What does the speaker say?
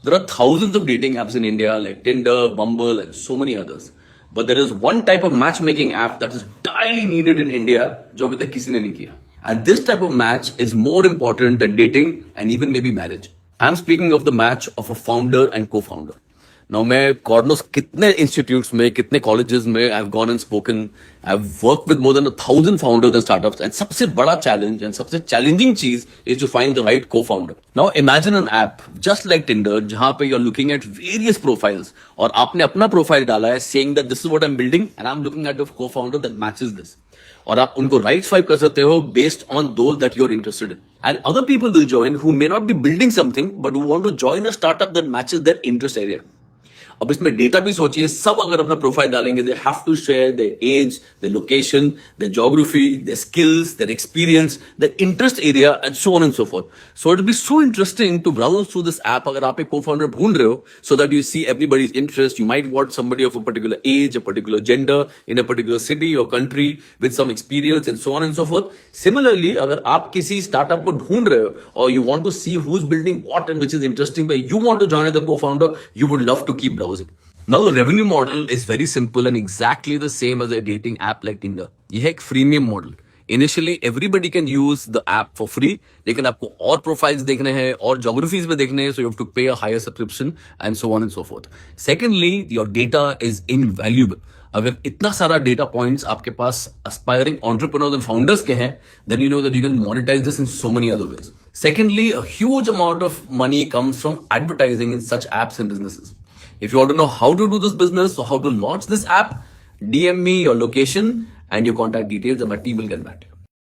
There are thousands of dating apps in India like Tinder, Bumble, and so many others. But there is one type of matchmaking app that is direly needed in India, जो अभी तक किसी ने नहीं किया. And this type of match is more important than dating and even maybe marriage. I'm speaking of the match of a founder and co-founder. Now, मैं God knows कितने institutes में, कितने colleges में I've gone and spoken. I've worked with more than 1,000 founders and startups. And सबसे बड़ा challenge and सबसे challenging चीज is to find the right co-founder. Now, imagine an app just like Tinder, जहाँ पे you're looking at various profiles और आपने अपना profile डाला है saying that this is what I'm building and I'm looking at a co-founder that matches this. और आप उनको right swipe कर सकते हो based on those that you're interested in. And other people will join who may not be building something but who want to join a startup that matches their interest area. अब इसमें data भी सोचिए, सब अगर अपना profile डालेंगे, they have to share their age, their location, their geography, their skills, their experience, their interest area, and so on and so forth. So it will be so interesting to browse through this app. अगर आप एक co-founder ढूंढ रहे हो, so that you see everybody's interest. You might want somebody of a particular age, a particular gender, in a particular city or country with some experience, and so on and so forth. Similarly, अगर आप किसी startup को ढूंढ रहे हो, or you want to see who's building what and which is interesting, but you want to join as a co-founder, you would love to keep browsing. Now the revenue model is very simple and exactly the same as a dating app like Tinder. ये है एक freemium model. Initially everybody can use the app for free. लेकिन आपको और profiles देखने हैं और geographies में देखने हैं, so you have to pay a higher subscription and so on and so forth. Secondly, your data is invaluable. अगर इतना सारा data points आपके पास aspiring entrepreneurs and founders के हैं, then you know that you can monetize this in so many other ways. Secondly, a huge amount of money comes from advertising in such apps and businesses. If you want to know how to do this business or how to launch this app, DM me your location and your contact details and my team will get back to you.